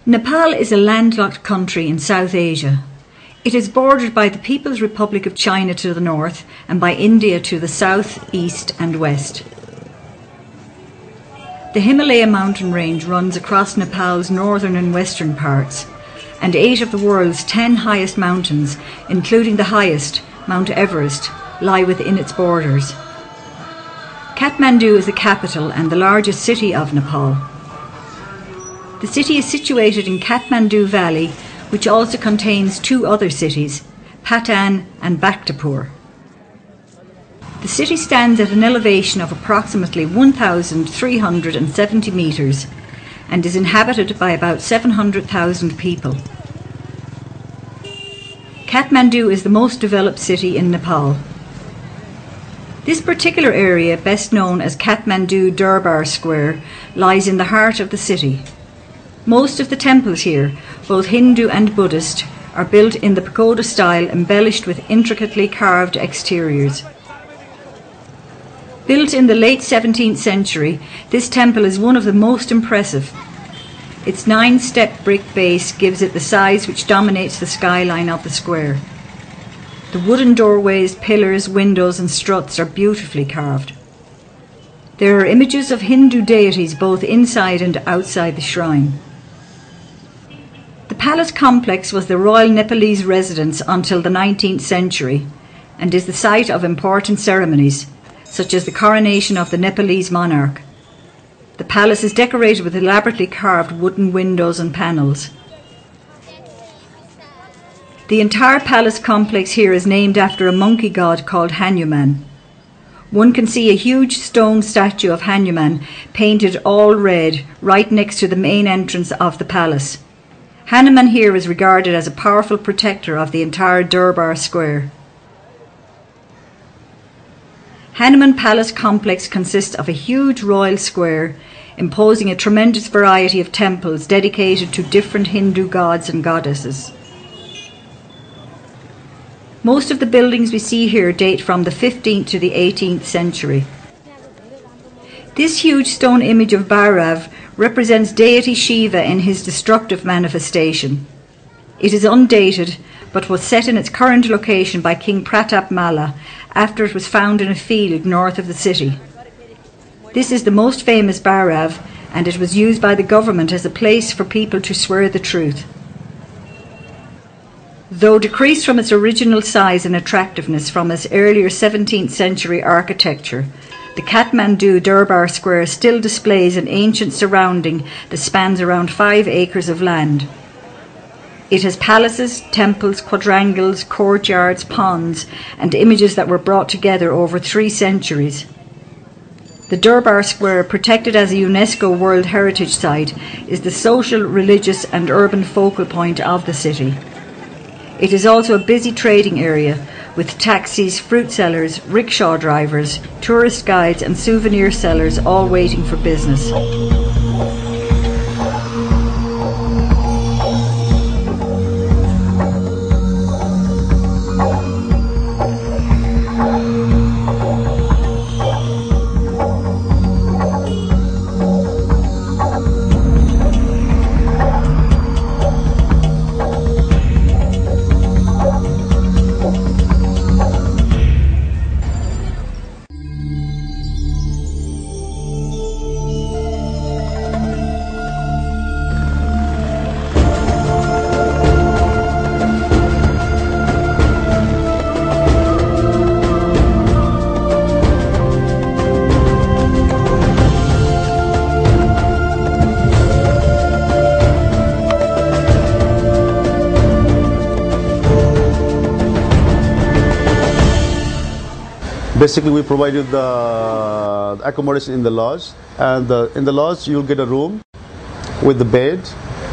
Nepal is a landlocked country in South Asia. It is bordered by the People's Republic of China to the north and by India to the south, east and west. The Himalaya mountain range runs across Nepal's northern and western parts, and 8 of the world's 10 highest mountains, including the highest, Mount Everest, lie within its borders. Kathmandu is the capital and the largest city of Nepal. The city is situated in Kathmandu Valley, which also contains 2 other cities, Patan and Bhaktapur. The city stands at an elevation of approximately 1,370 metres and is inhabited by about 700,000 people. Kathmandu is the most developed city in Nepal. This particular area, best known as Kathmandu Durbar Square, lies in the heart of the city. Most of the temples here, both Hindu and Buddhist, are built in the pagoda style, embellished with intricately carved exteriors. Built in the late 17th century, this temple is one of the most impressive. Its 9-step brick base gives it the size which dominates the skyline of the square. The wooden doorways, pillars, windows and struts are beautifully carved. There are images of Hindu deities both inside and outside the shrine. The palace complex was the royal Nepalese residence until the 19th century and is the site of important ceremonies, such as the coronation of the Nepalese monarch. The palace is decorated with elaborately carved wooden windows and panels. The entire palace complex here is named after a monkey god called Hanuman. One can see a huge stone statue of Hanuman painted all red right next to the main entrance of the palace. Hanuman here is regarded as a powerful protector of the entire Durbar Square. Hanuman Palace complex consists of a huge royal square, imposing a tremendous variety of temples dedicated to different Hindu gods and goddesses. Most of the buildings we see here date from the 15th to the 18th century. This huge stone image of Bhairav represents deity Shiva in his destructive manifestation. It is undated, but was set in its current location by King Pratap Malla after it was found in a field north of the city. This is the most famous Bhairav, and it was used by the government as a place for people to swear the truth. Though decreased from its original size and attractiveness from its earlier 17th century architecture, the Kathmandu Durbar Square still displays an ancient surrounding that spans around 5 acres of land. It has palaces, temples, quadrangles, courtyards, ponds, and images that were brought together over 3 centuries. The Durbar Square, protected as a UNESCO World Heritage Site, is the social, religious and urban focal point of the city. It is also a busy trading area, with taxis, fruit sellers, rickshaw drivers, tourist guides and souvenir sellers all waiting for business. Basically, we provide you the accommodation in the lodge, and in the lodge you'll get a room with the bed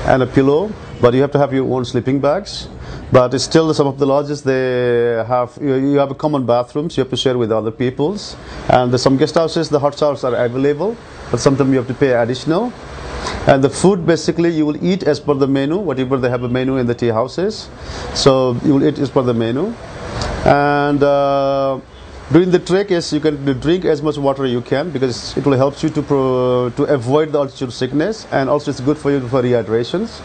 and a pillow, but you have to have your own sleeping bags. But it's still, some of the lodges, they have, you have a common bathrooms you have to share with other peoples, and some guest houses, the hot showers are available, but sometimes you have to pay additional. And the food, basically you will eat as per the menu, whatever they have a menu in the tea houses, so you will eat as per the menu. And During the trek, yes, you can drink as much water you can because it will help you to avoid the altitude sickness, and also it's good for you for rehydrations.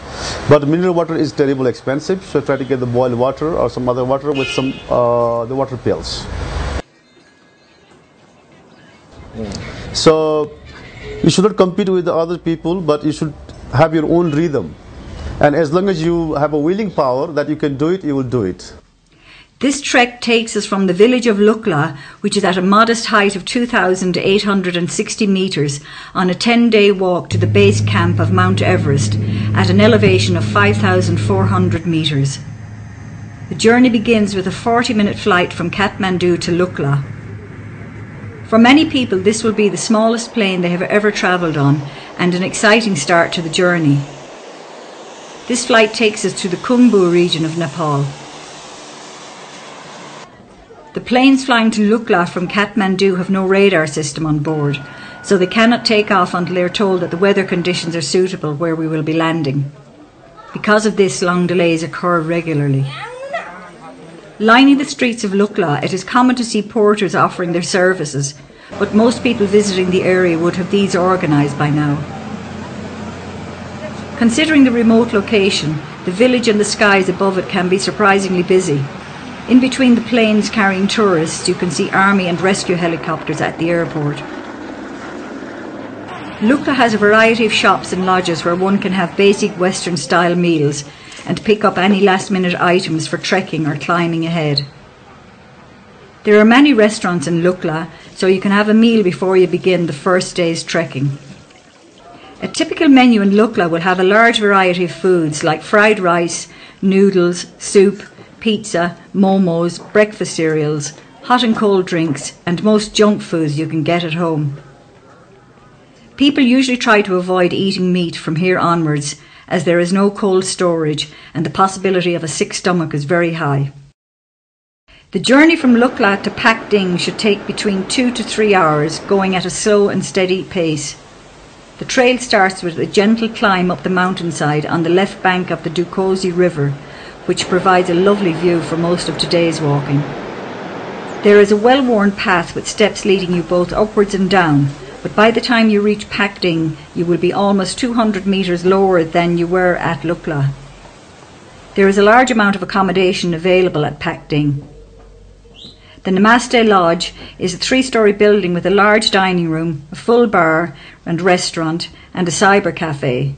But mineral water is terribly expensive, so try to get the boiled water or some other water with some the water pills. So you should not compete with the other people, but you should have your own rhythm. And as long as you have a willing power that you can do it, you will do it. This trek takes us from the village of Lukla, which is at a modest height of 2,860 metres, on a 10-day walk to the base camp of Mount Everest at an elevation of 5,400 metres. The journey begins with a 40-minute flight from Kathmandu to Lukla. For many people, this will be the smallest plane they have ever travelled on and an exciting start to the journey. This flight takes us to the Kathmandu region of Nepal. The planes flying to Lukla from Kathmandu have no radar system on board, so they cannot take off until they are told that the weather conditions are suitable where we will be landing. Because of this, long delays occur regularly. Lining the streets of Lukla, it is common to see porters offering their services, but most people visiting the area would have these organised by now. Considering the remote location, the village and the skies above it can be surprisingly busy. In between the planes carrying tourists, you can see army and rescue helicopters at the airport. Lukla has a variety of shops and lodges where one can have basic Western-style meals and pick up any last-minute items for trekking or climbing ahead. There are many restaurants in Lukla, so you can have a meal before you begin the first day's trekking. A typical menu in Lukla will have a large variety of foods like fried rice, noodles, soup, pizza, momos, breakfast cereals, hot and cold drinks, and most junk foods you can get at home. People usually try to avoid eating meat from here onwards, as there is no cold storage and the possibility of a sick stomach is very high. The journey from Lukla to Pakding should take between 2 to 3 hours, going at a slow and steady pace. The trail starts with a gentle climb up the mountainside on the left bank of the Dukosi River, which provides a lovely view for most of today's walking. There is a well-worn path with steps leading you both upwards and down, but by the time you reach Pakding, you will be almost 200 metres lower than you were at Lukla. There is a large amount of accommodation available at Pakding. The Namaste Lodge is a 3-storey building with a large dining room, a full bar and restaurant, and a cyber cafe.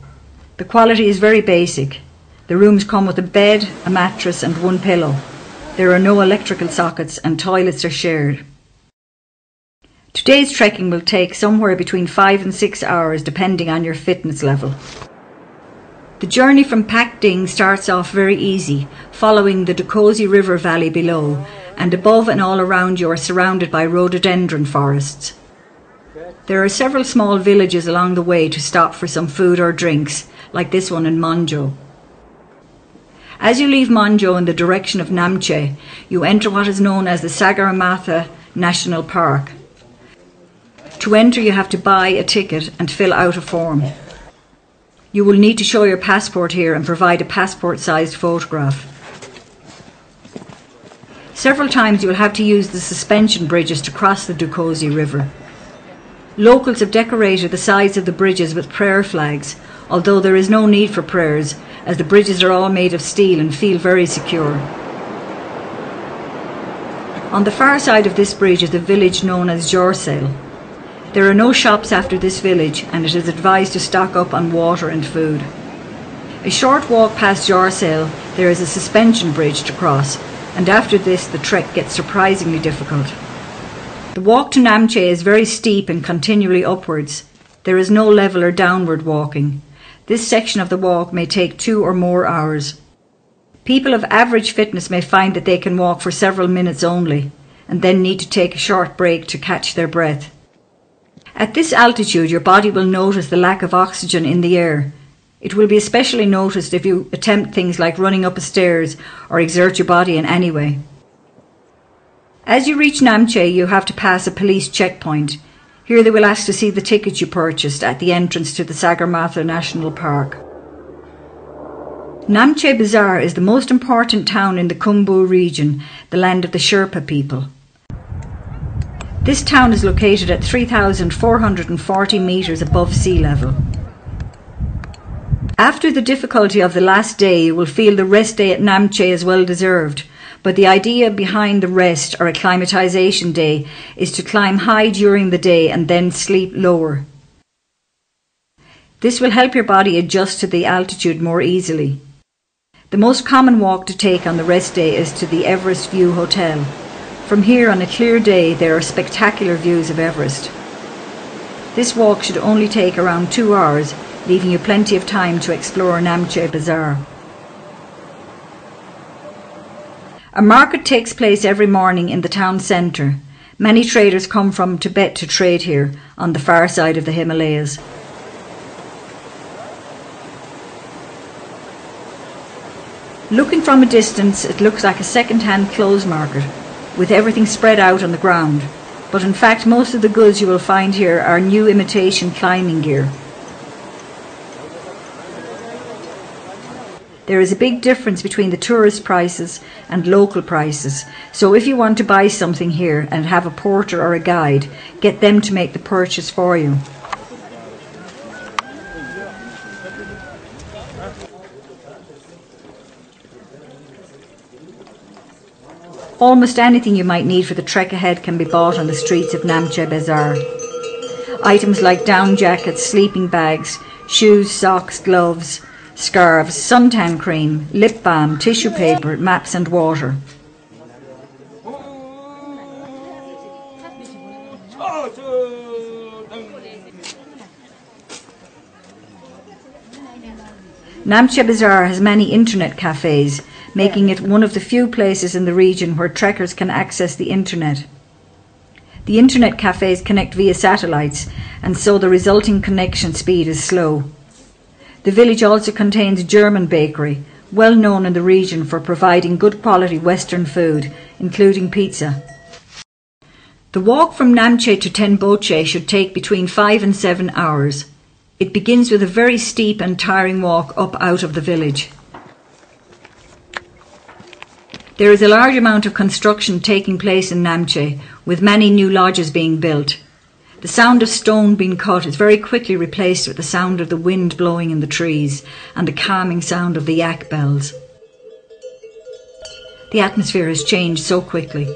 The quality is very basic. The rooms come with a bed, a mattress and one pillow. There are no electrical sockets and toilets are shared. Today's trekking will take somewhere between 5 and 6 hours depending on your fitness level. The journey from Pakding starts off very easy, following the Dukosi River valley below, and above and all around you are surrounded by rhododendron forests. There are several small villages along the way to stop for some food or drinks, like this one in Monjo. As you leave Monjo in the direction of Namche, you enter what is known as the Sagarmatha National Park. To enter, you have to buy a ticket and fill out a form. You will need to show your passport here and provide a passport-sized photograph. Several times you will have to use the suspension bridges to cross the Dukosi River. Locals have decorated the sides of the bridges with prayer flags, although there is no need for prayers, as the bridges are all made of steel and feel very secure. On the far side of this bridge is a village known as Jorsale. There are no shops after this village, and it is advised to stock up on water and food. A short walk past Jorsale, there is a suspension bridge to cross, and after this the trek gets surprisingly difficult. The walk to Namche is very steep and continually upwards. There is no level or downward walking. This section of the walk may take 2 or more hours. People of average fitness may find that they can walk for several minutes only, and then need to take a short break to catch their breath. At this altitude, your body will notice the lack of oxygen in the air. It will be especially noticed if you attempt things like running up a stairs or exert your body in any way. As you reach Namche, you have to pass a police checkpoint. Here they will ask to see the ticket you purchased at the entrance to the Sagarmatha National Park. Namche Bazaar is the most important town in the Kathmandu region, the land of the Sherpa people. This town is located at 3,440 metres above sea level. After the difficulty of the last day, you will feel the rest day at Namche is well deserved, but the idea behind the rest or acclimatisation day is to climb high during the day and then sleep lower. This will help your body adjust to the altitude more easily. The most common walk to take on the rest day is to the Everest View Hotel. From here on a clear day there are spectacular views of Everest. This walk should only take around 2 hours, leaving you plenty of time to explore Namche Bazaar. A market takes place every morning in the town centre. Many traders come from Tibet to trade here, on the far side of the Himalayas. Looking from a distance, it looks like a second-hand clothes market, with everything spread out on the ground. But in fact, most of the goods you will find here are new imitation climbing gear. There is a big difference between the tourist prices and local prices, so if you want to buy something here and have a porter or a guide, get them to make the purchase for you. Almost anything you might need for the trek ahead can be bought on the streets of Namche Bazaar. Items like down jackets, sleeping bags, shoes, socks, gloves, scarves, suntan cream, lip balm, tissue paper, maps and water. Namche Bazaar has many internet cafes, making it one of the few places in the region where trekkers can access the internet. The internet cafes connect via satellites, and so the resulting connection speed is slow. The village also contains a German bakery, well known in the region for providing good quality Western food, including pizza. The walk from Namche to Tenboche should take between 5 and 7 hours. It begins with a very steep and tiring walk up out of the village. There is a large amount of construction taking place in Namche, with many new lodges being built. The sound of stone being cut is very quickly replaced with the sound of the wind blowing in the trees and the calming sound of the yak bells. The atmosphere has changed so quickly.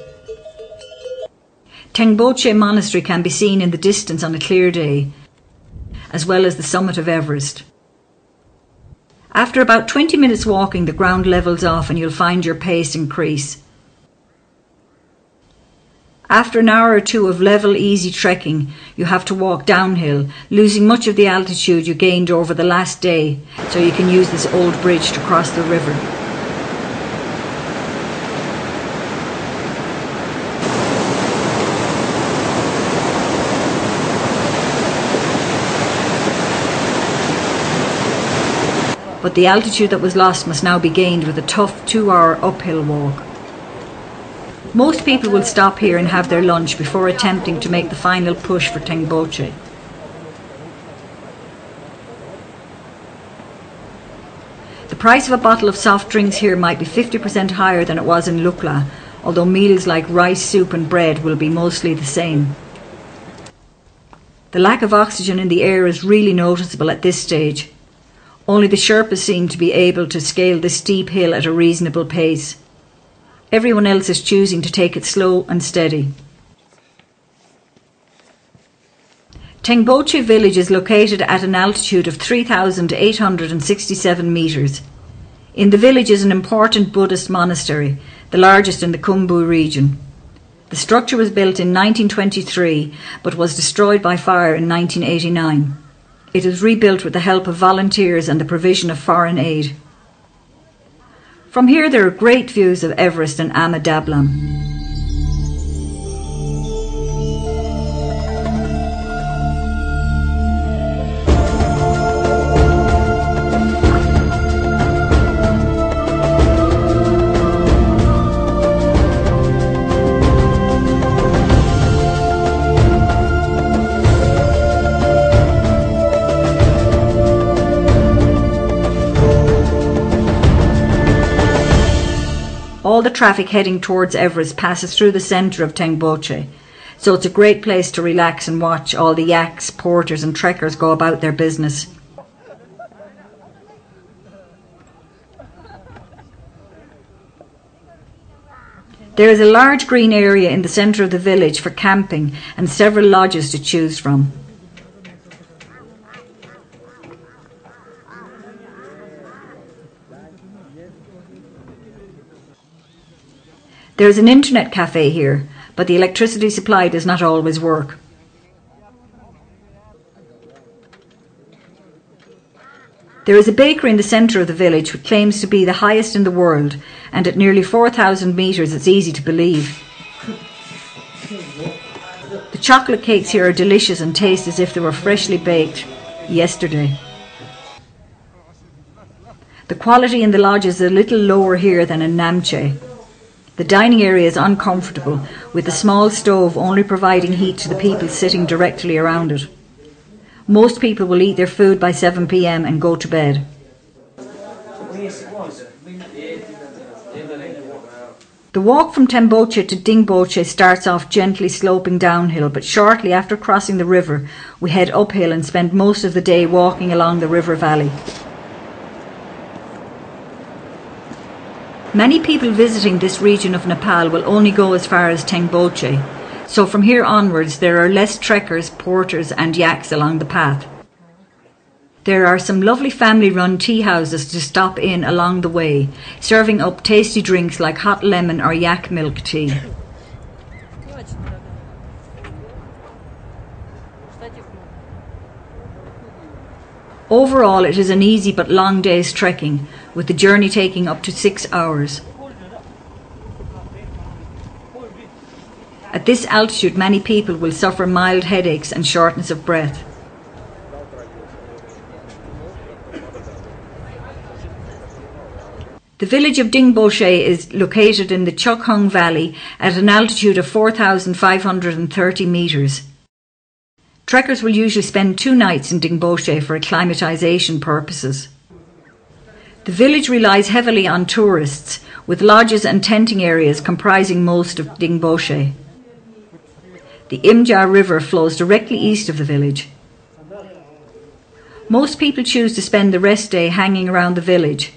Tenboche Monastery can be seen in the distance on a clear day, as well as the summit of Everest. After about 20 minutes walking, the ground levels off and you'll find your pace increase. After an hour or two of level, easy trekking, you have to walk downhill, losing much of the altitude you gained over the last day, so you can use this old bridge to cross the river. But the altitude that was lost must now be gained with a tough 2-hour uphill walk. Most people will stop here and have their lunch before attempting to make the final push for Tenboche. The price of a bottle of soft drinks here might be 50% higher than it was in Lukla, although meals like rice, soup and bread will be mostly the same. The lack of oxygen in the air is really noticeable at this stage. Only the Sherpas seem to be able to scale this steep hill at a reasonable pace. Everyone else is choosing to take it slow and steady. Tenboche village is located at an altitude of 3,867 metres. In the village is an important Buddhist monastery, the largest in the Khumbu region. The structure was built in 1923 but was destroyed by fire in 1989. It is rebuilt with the help of volunteers and the provision of foreign aid. From here there are great views of Everest and Ama Dablam. All the traffic heading towards Everest passes through the centre of Tenboche, so it's a great place to relax and watch all the yaks, porters and trekkers go about their business. There is a large green area in the centre of the village for camping and several lodges to choose from. There is an internet cafe here, but the electricity supply does not always work. There is a bakery in the centre of the village which claims to be the highest in the world, and at nearly 4,000 metres it's easy to believe. The chocolate cakes here are delicious and taste as if they were freshly baked yesterday. The quality in the lodge is a little lower here than in Namche. The dining area is uncomfortable, with the small stove only providing heat to the people sitting directly around it. Most people will eat their food by 7 p.m. and go to bed. The walk from Temboche to Dingboche starts off gently sloping downhill, but shortly after crossing the river, we head uphill and spend most of the day walking along the river valley. Many people visiting this region of Nepal will only go as far as Tengboche, so from here onwards there are less trekkers, porters and yaks along the path. There are some lovely family-run tea houses to stop in along the way, serving up tasty drinks like hot lemon or yak milk tea. Overall, it is an easy but long day's trekking, with the journey taking up to 6 hours. At this altitude, many people will suffer mild headaches and shortness of breath. The village of Dingboche is located in the Chokhung Valley at an altitude of 4,530 metres. Trekkers will usually spend 2 nights in Dingboche for acclimatisation purposes. The village relies heavily on tourists, with lodges and tenting areas comprising most of Dingboche. The Imja River flows directly east of the village. Most people choose to spend the rest day hanging around the village.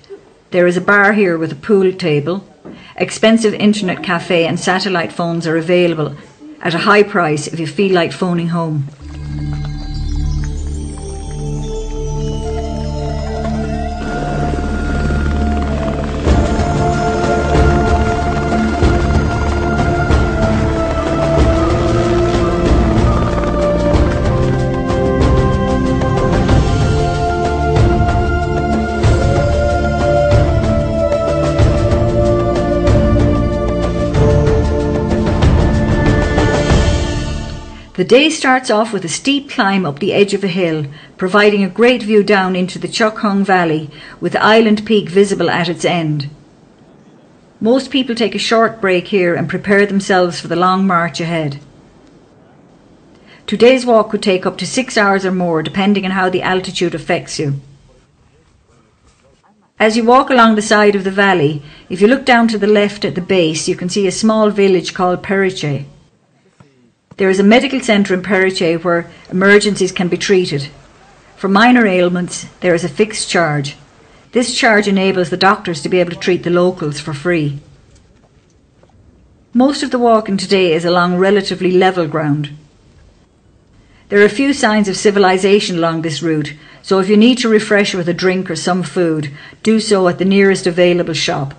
There is a bar here with a pool table. Expensive internet cafe and satellite phones are available at a high price if you feel like phoning home. The day starts off with a steep climb up the edge of a hill, providing a great view down into the Chokhung Valley, with Island Peak visible at its end. Most people take a short break here and prepare themselves for the long march ahead. Today's walk could take up to 6 hours or more, depending on how the altitude affects you. As you walk along the side of the valley, if you look down to the left at the base, you can see a small village called Periche. There is a medical centre in Periche where emergencies can be treated. For minor ailments, there is a fixed charge. This charge enables the doctors to be able to treat the locals for free. Most of the walking today is along relatively level ground. There are a few signs of civilization along this route, so if you need to refresh with a drink or some food, do so at the nearest available shop.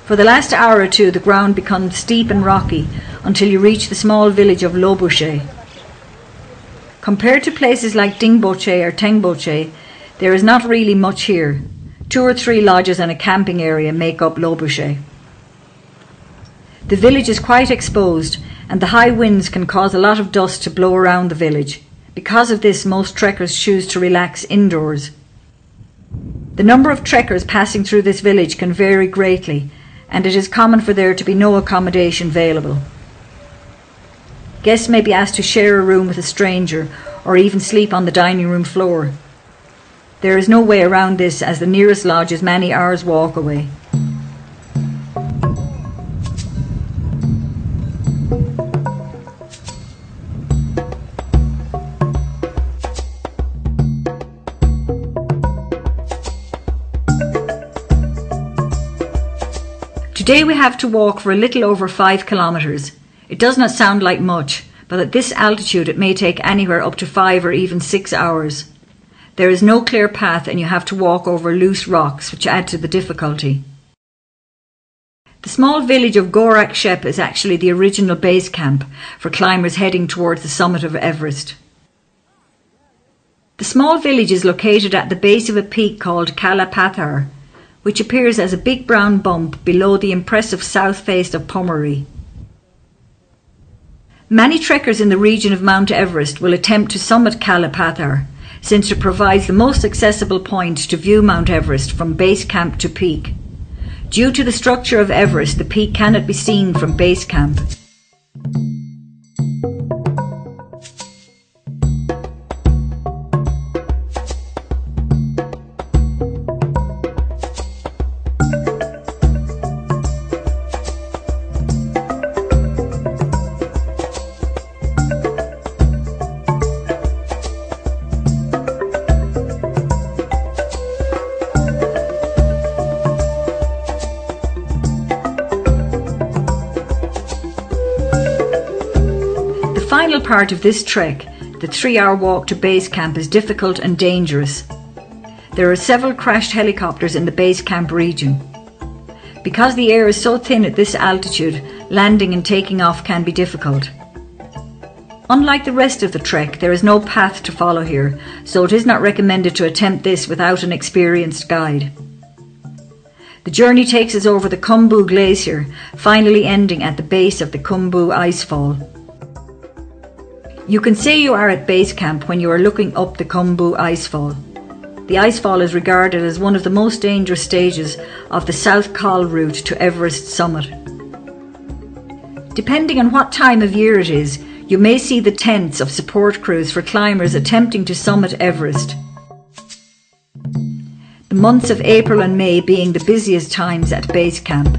For the last hour or two, the ground becomes steep and rocky until you reach the small village of Lobuche. Compared to places like Dingboche or Tengboche, there is not really much here. 2 or 3 lodges and a camping area make up Lobuche. The village is quite exposed, and the high winds can cause a lot of dust to blow around the village. Because of this, most trekkers choose to relax indoors. The number of trekkers passing through this village can vary greatly, and it is common for there to be no accommodation available. Guests may be asked to share a room with a stranger or even sleep on the dining room floor. There is no way around this, as the nearest lodge is many hours' walk away. Today we have to walk for a little over 5 kilometres. It does not sound like much, but at this altitude it may take anywhere up to 5 or even 6 hours. There is no clear path and you have to walk over loose rocks, which add to the difficulty. The small village of Gorak Shep is actually the original base camp for climbers heading towards the summit of Everest. The small village is located at the base of a peak called Kalapathar, which appears as a big brown bump below the impressive south face of Pommery. Many trekkers in the region of Mount Everest will attempt to summit Kalapathar, since it provides the most accessible point to view Mount Everest from base camp to peak. Due to the structure of Everest, the peak cannot be seen from base camp. The final part of this trek, the 3-hour walk to base camp, is difficult and dangerous. There are several crashed helicopters in the base camp region. Because the air is so thin at this altitude, landing and taking off can be difficult. Unlike the rest of the trek, there is no path to follow here, so it is not recommended to attempt this without an experienced guide. The journey takes us over the Khumbu Glacier, finally ending at the base of the Khumbu Icefall. You can say you are at base camp when you are looking up the Khumbu Icefall. The icefall is regarded as one of the most dangerous stages of the South Col route to Everest summit. Depending on what time of year it is, you may see the tents of support crews for climbers attempting to summit Everest. The months of April and May being the busiest times at base camp.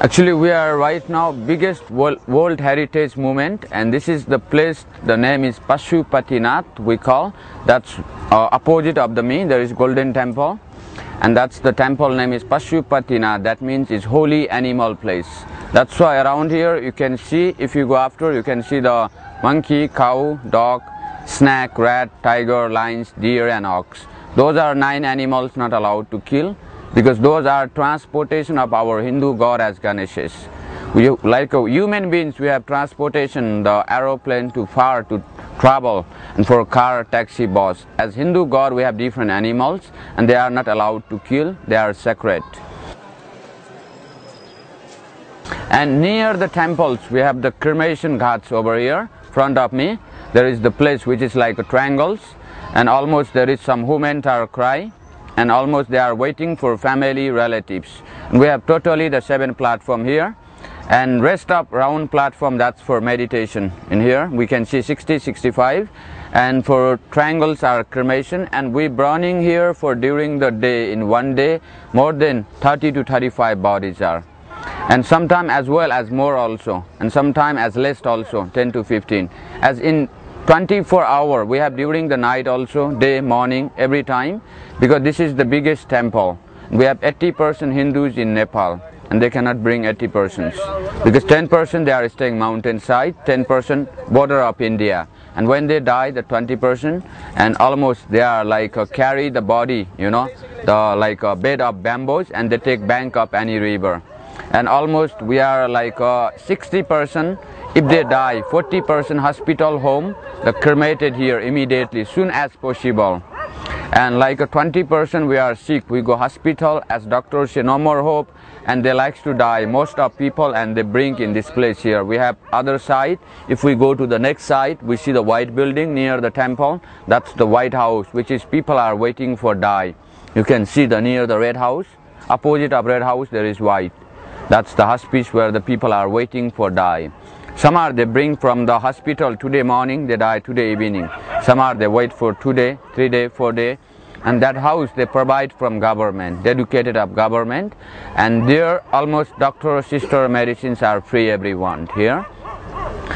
Actually, we are right now biggest World Heritage Movement, and this is the place. The name is Pashupatinath. We call that's opposite of the me. There is Golden Temple, and that's the temple name is Pashupatinath. That means it's holy animal place. That's why around here you can see, if you go after, you can see the monkey, cow, dog, snake, rat, tiger, lions, deer, and ox. Those are 9 animals not allowed to kill, because those are transportation of our Hindu god as Ganeshas. Like human beings, we have transportation, the aeroplane to far to travel, and for car, taxi, bus. As Hindu god, we have different animals, and they are not allowed to kill, they are sacred. And near the temples, we have the cremation ghats over here, front of me. There is the place which is like triangles, and almost there is some women are crying. And almost they are waiting for family relatives. And we have totally the 7 platform here, and rest of round platform, that's for meditation. In here we can see 60, 65, and for triangles are cremation, and we burning here for during the day. In one day more than 30 to 35 bodies are, and sometime as well as more also, and sometime as less also, 10 to 15. As in 24 hours we have during the night also, day, morning, every time, because this is the biggest temple. We have 80% Hindus in Nepal, and they cannot bring 80%, because 10% they are staying mountainside, 10% border of India. and when they die, the 20%, and almost they are like carry the body, you know, the like a bed of bamboos, and they take bank of any river. And almost we are like 60%, if they die, 40% hospital home, the cremated here immediately, soon as possible. And like 20% we are sick, we go hospital, as doctors say no more hope, and they likes to die, most of people, and they bring in this place here. We have other side. If we go to the next side, we see the white building near the temple. That's the White House, which is people are waiting for die. You can see the near the Red House, opposite of Red House there is white. That's the hospice where the people are waiting for die. Some are they bring from the hospital today morning, they die today evening. Some are they wait for 2 day, 3 day, 4 day. And that house they provide from government, dedicated of government. And there almost doctor, sister, medicines are free everyone here.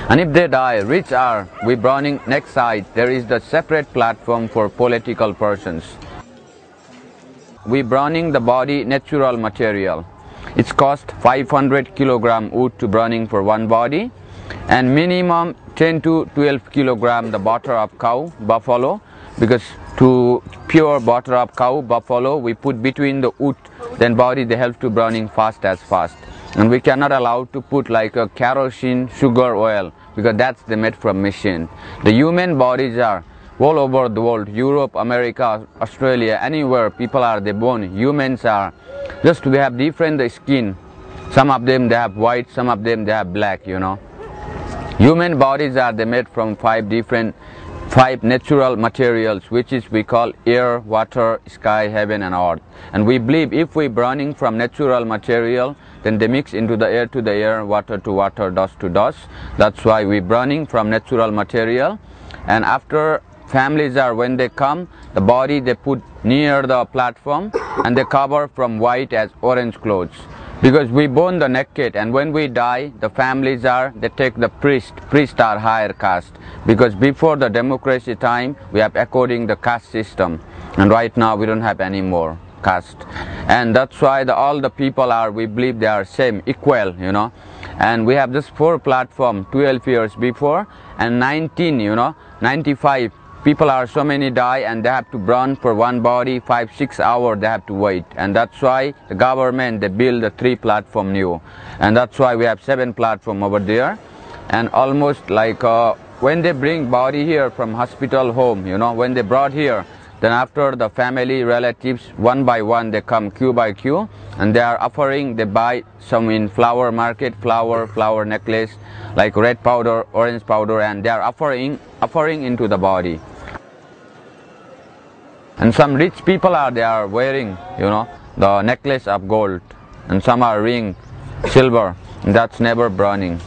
And if they die, rich are, we burning next side, there is the separate platform for political persons. We burning the body natural material. It's cost 500 kilogram wood to burning for one body, and minimum 10 to 12 kilogram the butter of cow, buffalo, because to pure butter of cow, buffalo, we put between the wood, then body they help to burning fast as fast. And we cannot allow to put like a kerosene, sugar, oil, because that's the made from machine. The human bodies are all over the world, Europe, America, Australia, anywhere people are they born, humans are. Just we have different skin. Some of them they have white, some of them they have black, you know. Human bodies are they made from five natural materials, which is we call air, water, sky, heaven and earth. And we believe if we burning from natural material, then they mix into the air to the air, water to water, dust to dust. That's why we burning from natural material. And after families are, when they come, the body they put near the platform and they cover from white as orange clothes. Because we burn the naked, and when we die, the families are, they take the priests are higher caste. Because before the democracy time, we have according the caste system. And right now we don't have any more caste. And that's why all the people are, we believe they are same, equal, you know. And we have this 4 platform 12 years before, and 95 people are so many die, and they have to burn for one body 5-6 hours they have to wait. And that's why the government they build the 3 platform new, and that's why we have 7 platform over there. And almost like when they bring body here from hospital home, you know, when they brought here, then after the family relatives one by one they come queue by queue, and they are offering, they buy some in flower market, flower necklace, like red powder, orange powder, and they are offering into the body. And some rich people are, they are wearing, you know, the necklace of gold, and some are ring, silver, and that's never burning,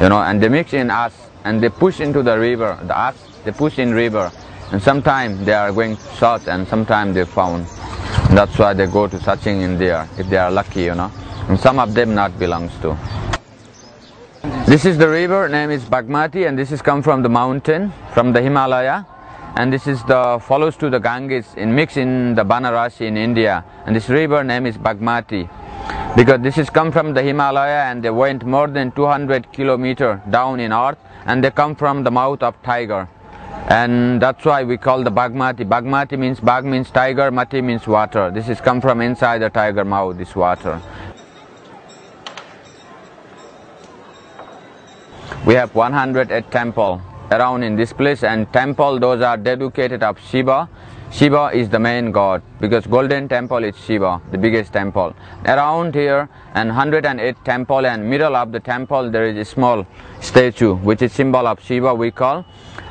you know. And they mix in ash, and they push into the river, the ash they push in river, and sometimes they are going to search, and sometimes they found. And that's why they go to searching in there, if they are lucky, you know. And some of them not belongs to. This is the river, name is Bagmati, and this is come from the mountain, from the Himalaya. And this is the follows to the Ganges in mix in the Banarasi in India. And this river name is Bagmati, because this is come from the Himalaya, and they went more than 200 kilometers down in earth, and they come from the mouth of tiger. And that's why we call the Bagmati. Bagmati means, Bag means tiger, Mati means water. This is come from inside the tiger mouth, this water. We have 108 temple around in this place, and temple those are dedicated of Shiva. Shiva is the main god, because golden temple is Shiva, the biggest temple around here. And 108 temple, and middle of the temple there is a small statue which is symbol of Shiva we call.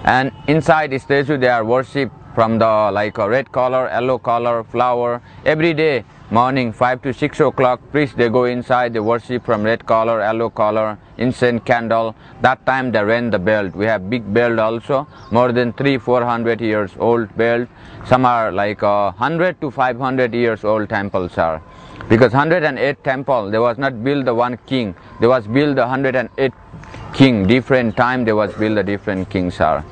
And inside the statue they are worship from the like a red color, yellow color, flower. Every day morning 5 to 6 o'clock, priests they go inside, they worship from red color, yellow color, incense, candle. That time they rent the belt. We have big belt also, more than 300-400 years old belt. Some are like 100 to 500 years old temples are. Because 108 temple, there was not built the one king, there was built the 108 king. Different time there was built the different kings are.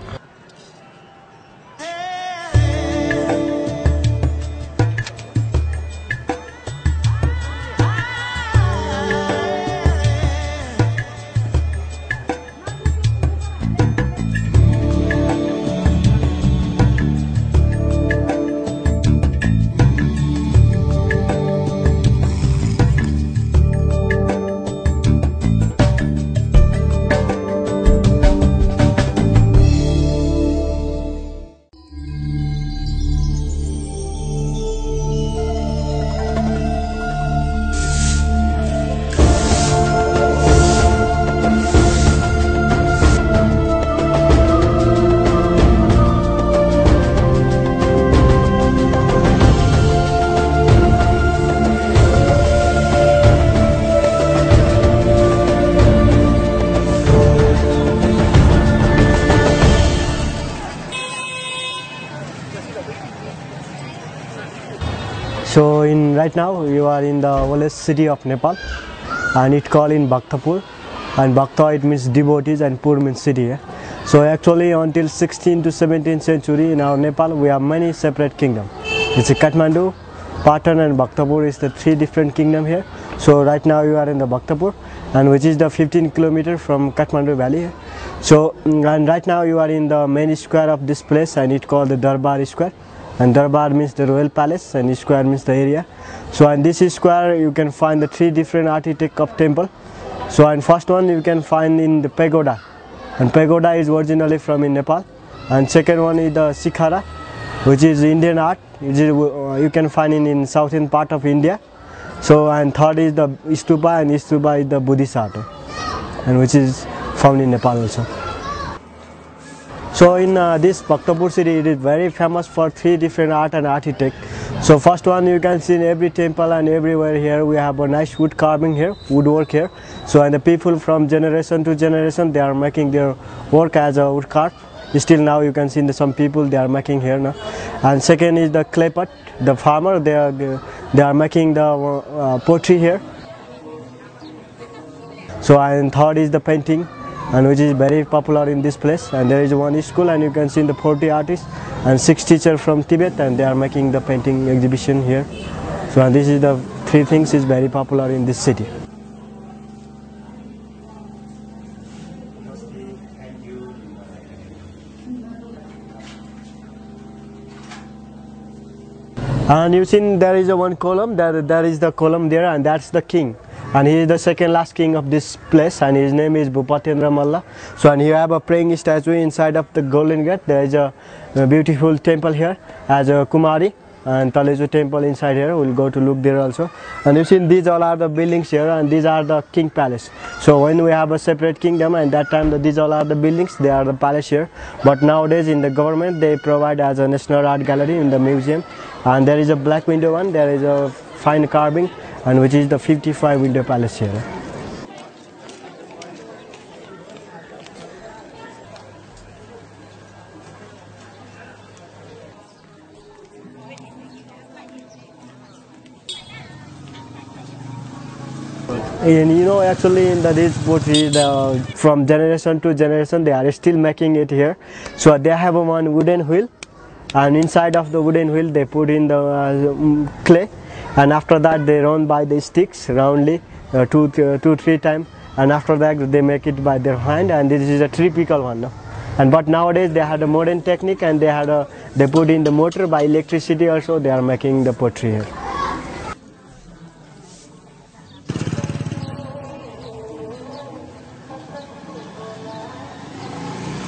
So right now you are in the oldest city of Nepal, and it's called in Bhaktapur, and Bhakta it means devotees and Pur means city. So actually until 16th to 17th century in our Nepal we have many separate kingdoms. It's a Kathmandu, Patan and Bhaktapur is the three different kingdom here. So right now you are in the Bhaktapur, and which is the 15 kilometer from Kathmandu valley. So and right now you are in the main square of this place, and it's called the Darbar Square, and Darbar means the royal palace and square means the area. So in this square you can find the three different architect of temple. So and first one you can find in the pagoda, and pagoda is originally from in Nepal, and second one is the Sikhara, which is Indian art, which is, you can find in southern part of India. So and third is the stupa, and stupa is the Buddhist art, and which is found in Nepal also. So in this Bhaktapur city, it is very famous for three different art and architect. So first one you can see in every temple and everywhere here we have a nice wood carving here, woodwork here. So and the people from generation to generation they are making their work as a wood carve. Still now you can see some people they are making here now. And second is the clay pot, the farmer they are making the pottery here. So and third is the painting, and which is very popular in this place, and there is one school, and you can see the 40 artists and 6 teachers from Tibet, and they are making the painting exhibition here. So and this is the three things is very popular in this city. And you see there is a one column, there is the column there, and that's the king. And he is the second last king of this place, and his name is Bhupatendra Malla. So and you have a praying statue inside of the Golden Gate. There is a beautiful temple here as a Kumari, and Taleju temple inside here. We'll go to look there also. And you see these all are the buildings here, and these are the king palace. So when we have a separate kingdom, and that time these all are the buildings, they are the palace here. But nowadays in the government they provide as a national art gallery in the museum. And there is a black window one, there is a fine carving, and which is the 55 window palace here. And you know actually in this pottery from generation to generation they are still making it here. So they have one wooden wheel, and inside of the wooden wheel they put in the clay, and after that they run by the sticks roundly 2-3 times, and after that they make it by their hand, and this is a typical one. No? And but nowadays they had a modern technique, and they put in the motor by electricity also. They are making the pottery here.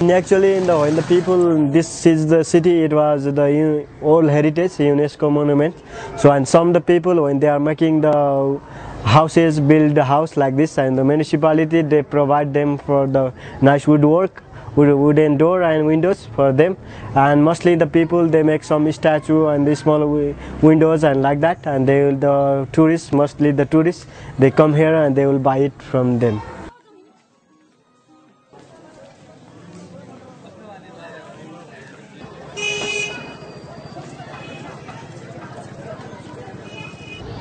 Actually, when the people, this is the city, it was the old heritage UNESCO monument. So, and some the people when they are making the houses, build a house like this, and the municipality they provide them for the nice woodwork, wooden door and windows for them. And mostly the people they make some statue and the small windows and like that. And the tourists, mostly the tourists, they come here and they will buy it from them.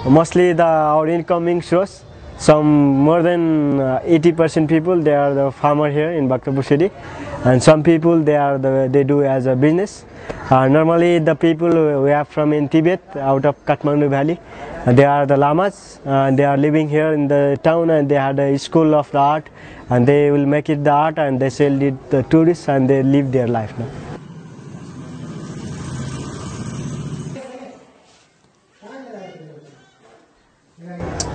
Mostly our incoming shows, some more than 80% people they are the farmer here in Bhaktapur city, and some people they do as a business. Normally the people we have from in Tibet, out of Kathmandu valley, they are the lamas, and they are living here in the town, and they had a school of the art, and they will make it the art and they sell it to the tourists, and they live their life now.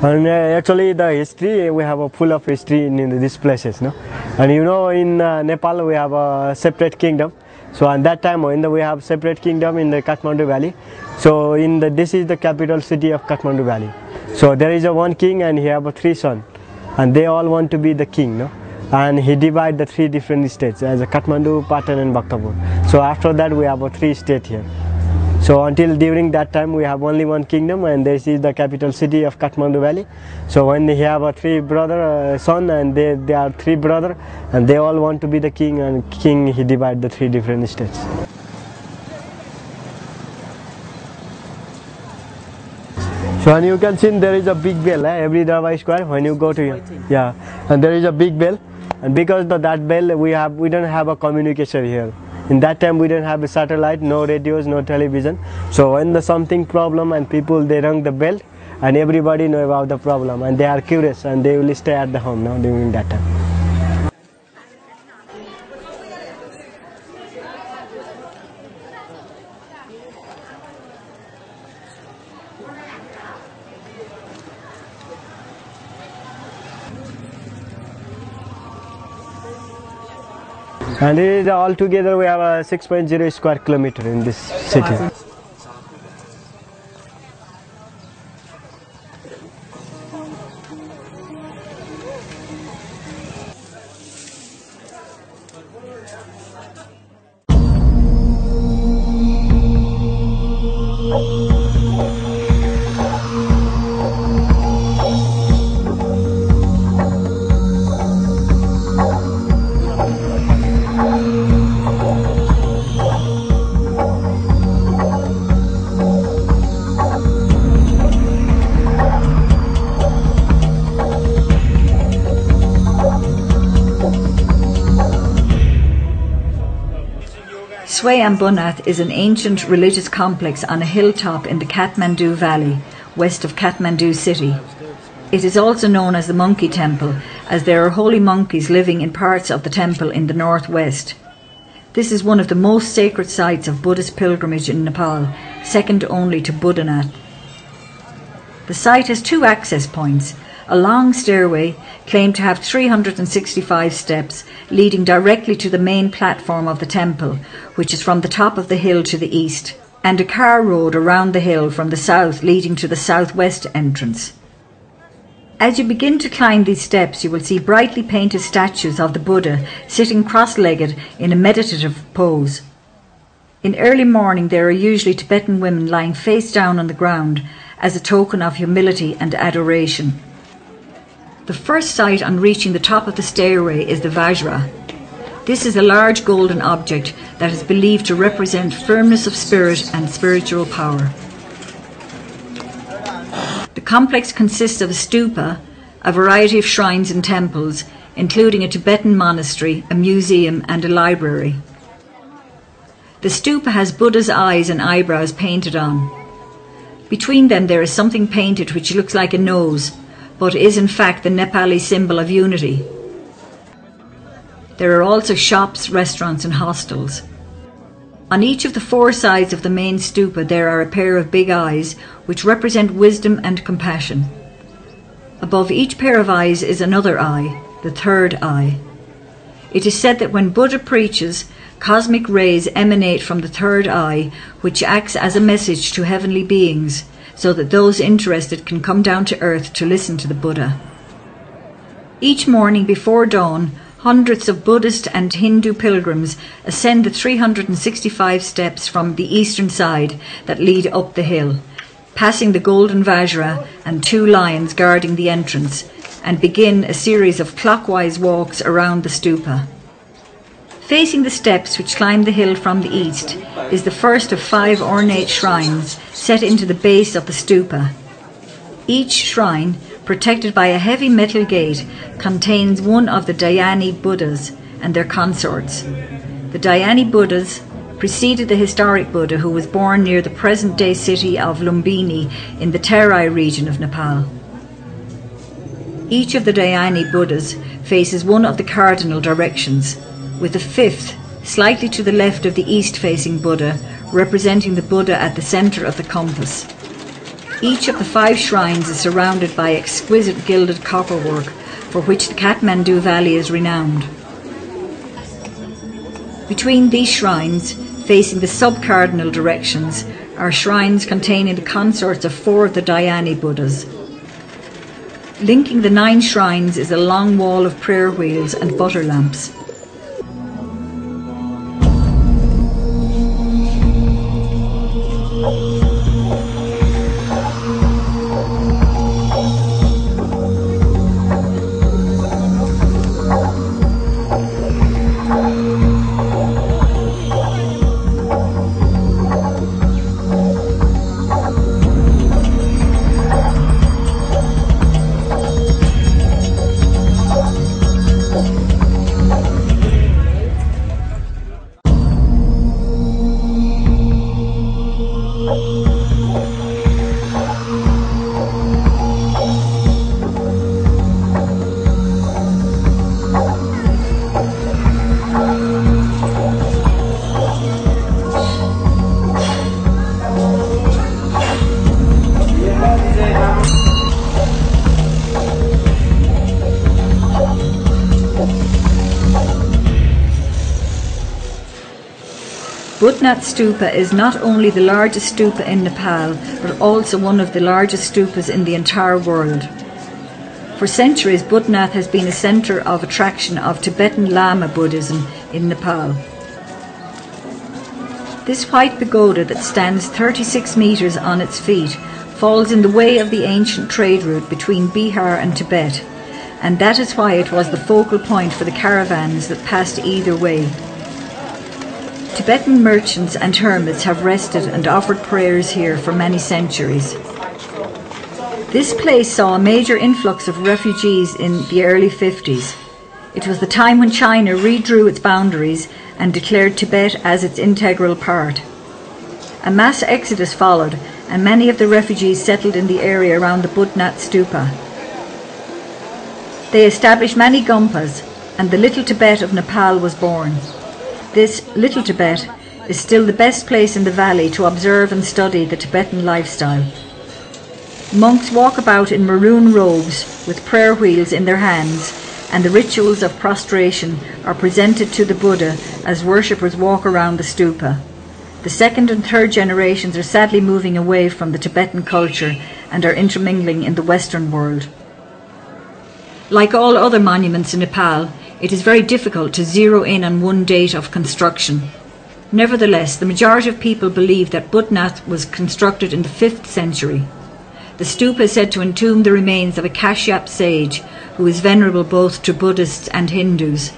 And actually the history, we have a full of history in these places, no? And you know in Nepal we have a separate kingdom. So at that time when we have separate kingdom in the Kathmandu valley, so this is the capital city of Kathmandu valley. So there is a one king and he have 3 sons, and they all want to be the king, no? And he divide the 3 different states as a Kathmandu, Patan and Bhaktapur. So after that we have a 3 states here. So until during that time we have only one kingdom, and this is the capital city of Kathmandu valley. So when he have a 3 brother son, and they are 3 brother, and they all want to be the king, and king he divide the 3 different states. So and you can see there is a big bell every Darbar square when you go to here. Yeah, and there is a big bell, and because of that bell we don't have a communication here. In that time we didn't have a satellite, no radios, no television. So when the something problem and people they rang the bell, and everybody know about the problem and they are curious and they will stay at the home now during that time. And it is all together we have a 6.0 square kilometer in this city. Swayambunnath is an ancient religious complex on a hilltop in the Kathmandu Valley, west of Kathmandu city. It is also known as the Monkey Temple, as there are holy monkeys living in parts of the temple in the northwest. This is one of the most sacred sites of Buddhist pilgrimage in Nepal, second only to Buddhanath. The site has two access points, a long stairway claimed to have 365 steps leading directly to the main platform of the temple, which is from the top of the hill to the east, and a car road around the hill from the south leading to the southwest entrance. As you begin to climb these steps, you will see brightly painted statues of the Buddha sitting cross-legged in a meditative pose. In early morning there are usually Tibetan women lying face down on the ground as a token of humility and adoration. The first sight on reaching the top of the stairway is the Vajra. This is a large golden object that is believed to represent firmness of spirit and spiritual power. The complex consists of a stupa, a variety of shrines and temples, including a Tibetan monastery, a museum and a library. The stupa has Buddha's eyes and eyebrows painted on. Between them there is something painted which looks like a nose, but is in fact the Nepali symbol of unity. There are also shops, restaurants and hostels. On each of the four sides of the main stupa there are a pair of big eyes which represent wisdom and compassion. Above each pair of eyes is another eye, the third eye. It is said that when Buddha preaches, cosmic rays emanate from the third eye, which acts as a message to heavenly beings, so that those interested can come down to earth to listen to the Buddha. Each morning before dawn, hundreds of Buddhist and Hindu pilgrims ascend the 365 steps from the eastern side that lead up the hill, passing the golden Vajra and two lions guarding the entrance, and begin a series of clockwise walks around the stupa. Facing the steps which climb the hill from the east is the first of 5 ornate shrines set into the base of the stupa. Each shrine, protected by a heavy metal gate, contains one of the Dhyani Buddhas and their consorts. The Dhyani Buddhas preceded the historic Buddha, who was born near the present-day city of Lumbini in the Terai region of Nepal. Each of the Dhyani Buddhas faces one of the cardinal directions, with the fifth, slightly to the left of the east-facing Buddha, representing the Buddha at the centre of the compass. Each of the 5 shrines is surrounded by exquisite gilded copperwork, for which the Kathmandu Valley is renowned. Between these shrines, facing the sub-cardinal directions, are shrines containing the consorts of 4 of the Dhyani Buddhas. Linking the 9 shrines is a long wall of prayer wheels and butter lamps. Budnath Stupa is not only the largest stupa in Nepal, but also one of the largest stupas in the entire world. For centuries, Budnath has been a centre of attraction of Tibetan Lama Buddhism in Nepal. This white pagoda that stands 36 metres on its feet falls in the way of the ancient trade route between Bihar and Tibet, and that is why it was the focal point for the caravans that passed either way. Tibetan merchants and hermits have rested and offered prayers here for many centuries. This place saw a major influx of refugees in the early 50s. It was the time when China redrew its boundaries and declared Tibet as its integral part. A mass exodus followed, and many of the refugees settled in the area around the Budnath Stupa. They established many gumpas, and the Little Tibet of Nepal was born. This Little Tibet is still the best place in the valley to observe and study the Tibetan lifestyle. Monks walk about in maroon robes with prayer wheels in their hands, and the rituals of prostration are presented to the Buddha as worshippers walk around the stupa. The second and third generations are sadly moving away from the Tibetan culture and are intermingling in the Western world. Like all other monuments in Nepal, it is very difficult to zero in on one date of construction. Nevertheless, the majority of people believe that Budnath was constructed in the 5th century. The stupa is said to entomb the remains of a Kashyap sage who is venerable both to Buddhists and Hindus.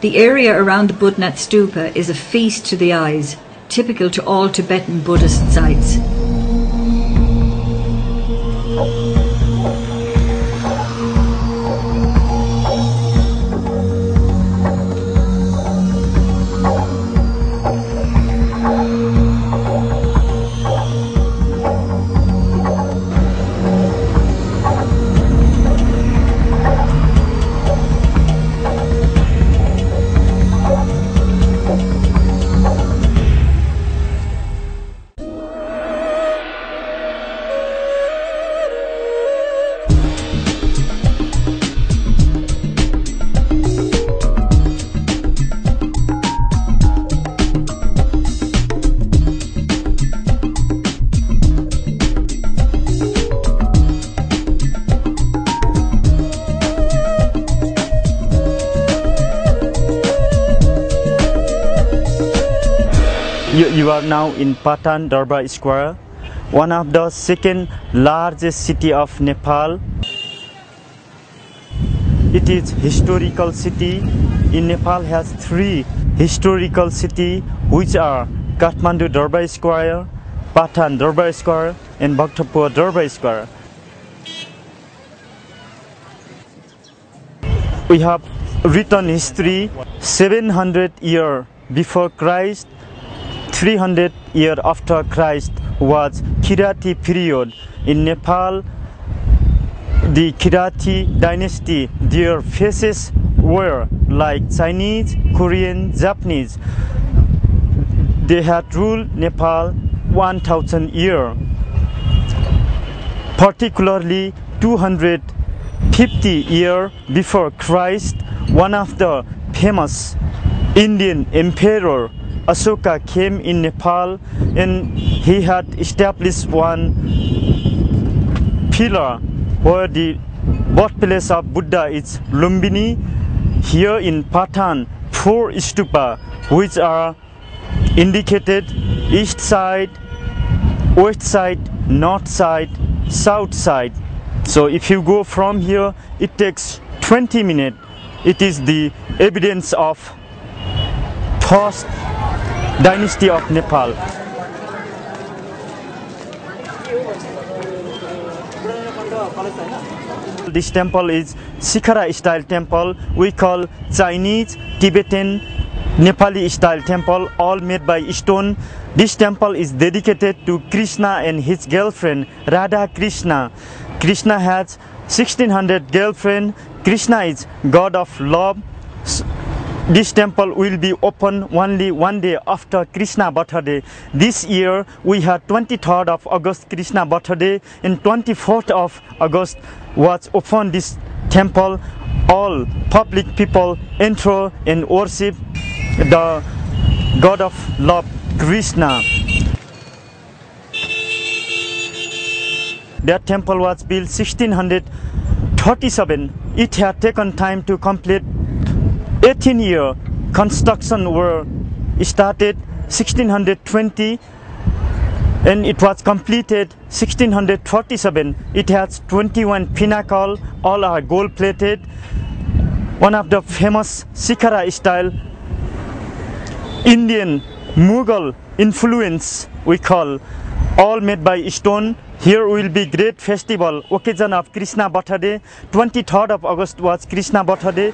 The area around the Budnath Stupa is a feast to the eyes, typical to all Tibetan Buddhist sites. You are now in Patan Darbar Square, one of the second largest city of Nepal. It is historical city. In Nepal has 3 historical city, which are Kathmandu Darbar Square, Patan Darbar Square, and Bhaktapur Darbar Square. We have written history 700 years before Christ. 300 years after Christ was Kirati period. In Nepal, the Kirati dynasty, their faces were like Chinese, Korean, Japanese. They had ruled Nepal 1000 years. Particularly 250 years before Christ, one of the famous Indian emperor Ashoka came in Nepal, and he had established one pillar where the birthplace of Buddha is Lumbini. Here in Patan, 4 stupa which are indicated: east side, west side, north side, south side. So if you go from here, it takes 20 minutes. It is the evidence of first dynasty of Nepal. This temple is Shikhara style temple. We call Chinese, Tibetan, Nepali style temple, all made by stone. This temple is dedicated to Krishna and his girlfriend Radha Krishna. Krishna has 1600 girlfriends. Krishna is God of love. This temple will be open only one day after Krishna birthday. This year we had 23rd of August Krishna birthday, and 24th of August was open this temple. All public people enter and worship. The god of love, Krishna. That temple was built 1637. It had taken time to complete. 18-year construction were started 1620 and it was completed 1647. It has 21 pinnacles, all are gold plated. One of the famous Sikhara style Indian Mughal influence we call, all made by stone. Here will be great festival, occasion of Krishna birthday. 23rd of August was Krishna birthday.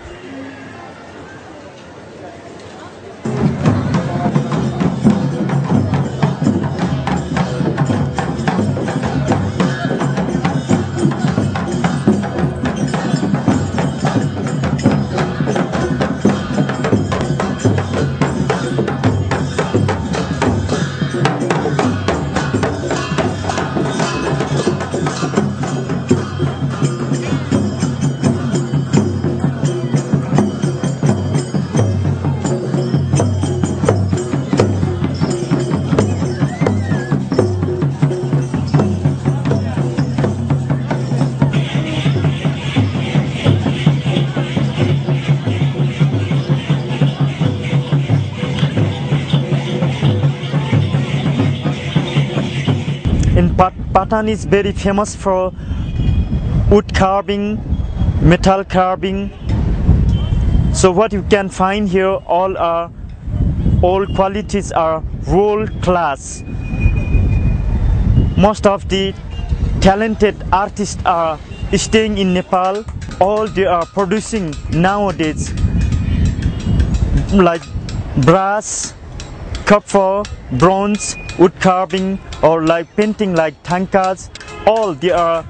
Patan is very famous for wood carving, metal carving. So what you can find here, all qualities are world class. Most of the talented artists are staying in Nepal. All they are producing nowadays, like brass, copper, bronze, wood carving, or like painting like tankas. All they are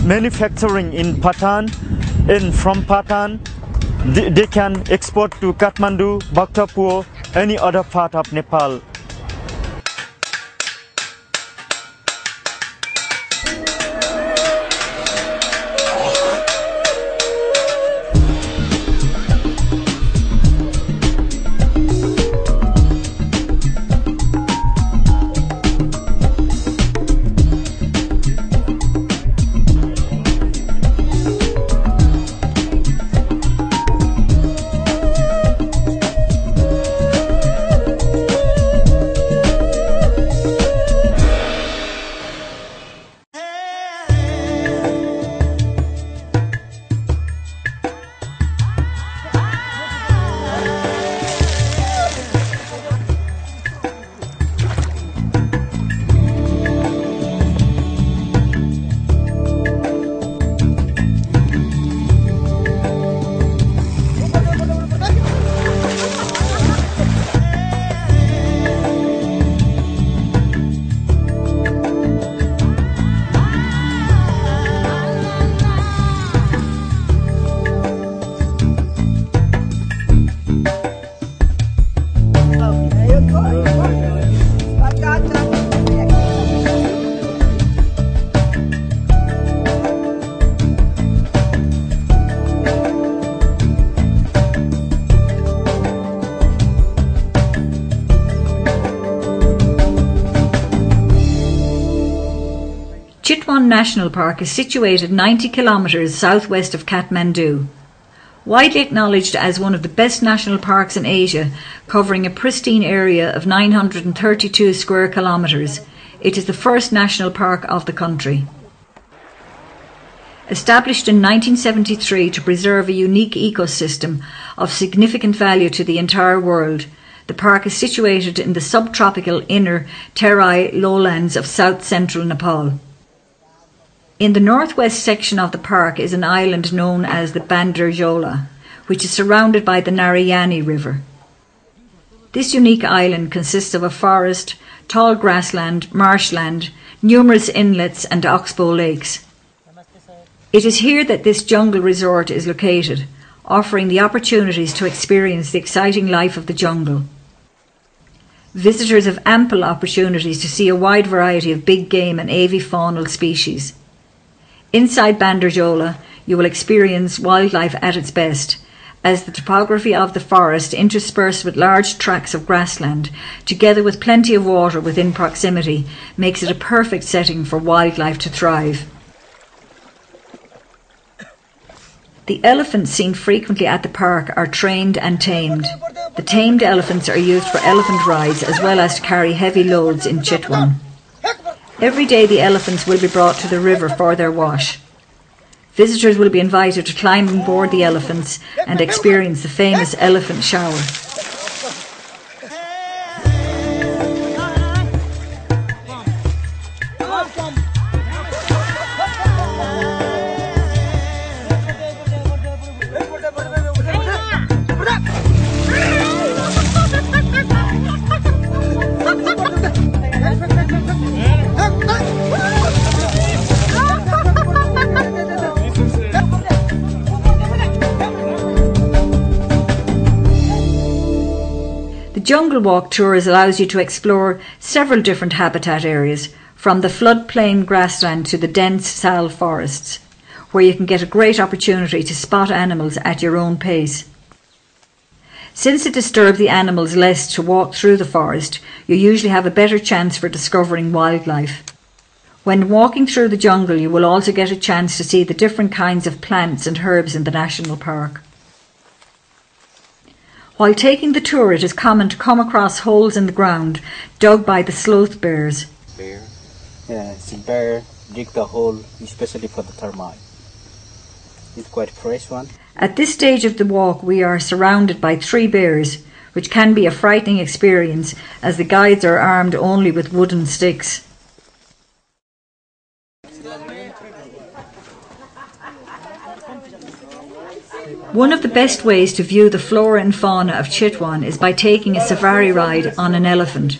manufacturing in Patan, and from Patan they can export to Kathmandu, Bhaktapur, any other part of Nepal. Chitwan National Park is situated 90 kilometres southwest of Kathmandu. Widely acknowledged as one of the best national parks in Asia, covering a pristine area of 932 square kilometres, it is the first national park of the country. Established in 1973 to preserve a unique ecosystem of significant value to the entire world, the park is situated in the subtropical inner Terai lowlands of south-central Nepal. In the northwest section of the park is an island known as the Bandarjola, which is surrounded by the Narayani River. This unique island consists of a forest, tall grassland, marshland, numerous inlets and oxbow lakes. It is here that this jungle resort is located, offering the opportunities to experience the exciting life of the jungle. Visitors have ample opportunities to see a wide variety of big game and avifaunal species. Inside Bandarjola, you will experience wildlife at its best, as the topography of the forest, interspersed with large tracts of grassland, together with plenty of water within proximity, makes it a perfect setting for wildlife to thrive. The elephants seen frequently at the park are trained and tamed. The tamed elephants are used for elephant rides as well as to carry heavy loads in Chitwan. Every day the elephants will be brought to the river for their wash. Visitors will be invited to climb on board the elephants and experience the famous elephant shower. The Jungle Walk Tours allows you to explore several different habitat areas, from the floodplain grassland to the dense sal forests, where you can get a great opportunity to spot animals at your own pace. Since it disturbs the animals less to walk through the forest, you usually have a better chance for discovering wildlife. When walking through the jungle, you will also get a chance to see the different kinds of plants and herbs in the national park. While taking the tour, it is common to come across holes in the ground dug by the sloth bears. Bear? Yeah, it's a bear dig the hole especially for the termite. It's quite a fresh one. At this stage of the walk, we are surrounded by 3 bears, which can be a frightening experience as the guides are armed only with wooden sticks. One of the best ways to view the flora and fauna of Chitwan is by taking a safari ride on an elephant,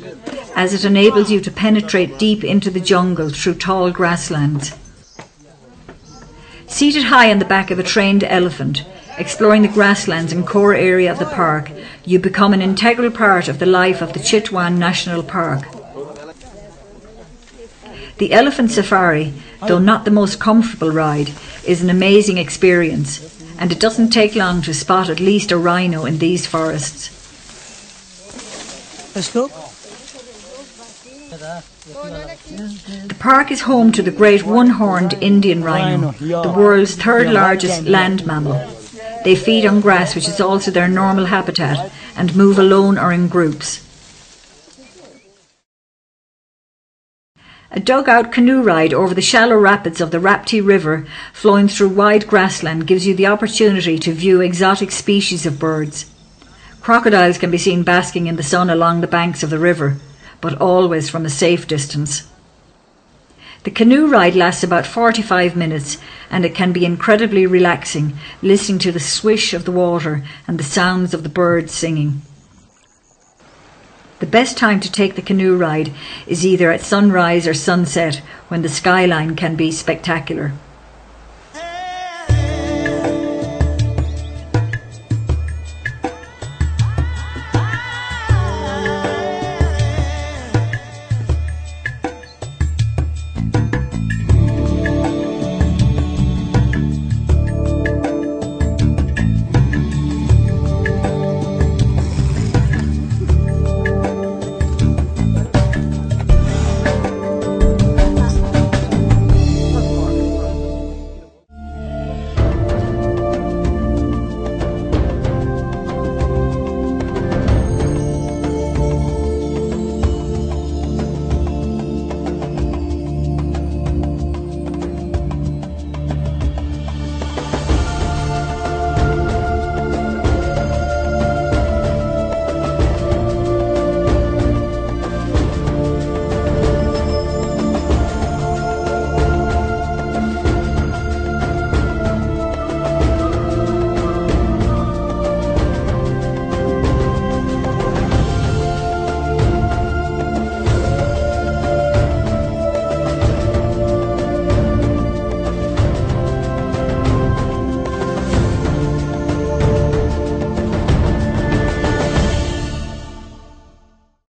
as it enables you to penetrate deep into the jungle through tall grasslands. Seated high on the back of a trained elephant, exploring the grasslands and core area of the park, you become an integral part of the life of the Chitwan National Park. The elephant safari, though not the most comfortable ride, is an amazing experience, and it doesn't take long to spot at least a rhino in these forests. Let's go. The park is home to the great one-horned Indian rhino, the world's 3rd largest land mammal. They feed on grass, which is also their normal habitat, and move alone or in groups. A dugout canoe ride over the shallow rapids of the Rapti River flowing through wide grassland gives you the opportunity to view exotic species of birds. Crocodiles can be seen basking in the sun along the banks of the river, but always from a safe distance. The canoe ride lasts about 45 minutes and it can be incredibly relaxing, listening to the swish of the water and the sounds of the birds singing. The best time to take the canoe ride is either at sunrise or sunset, when the skyline can be spectacular.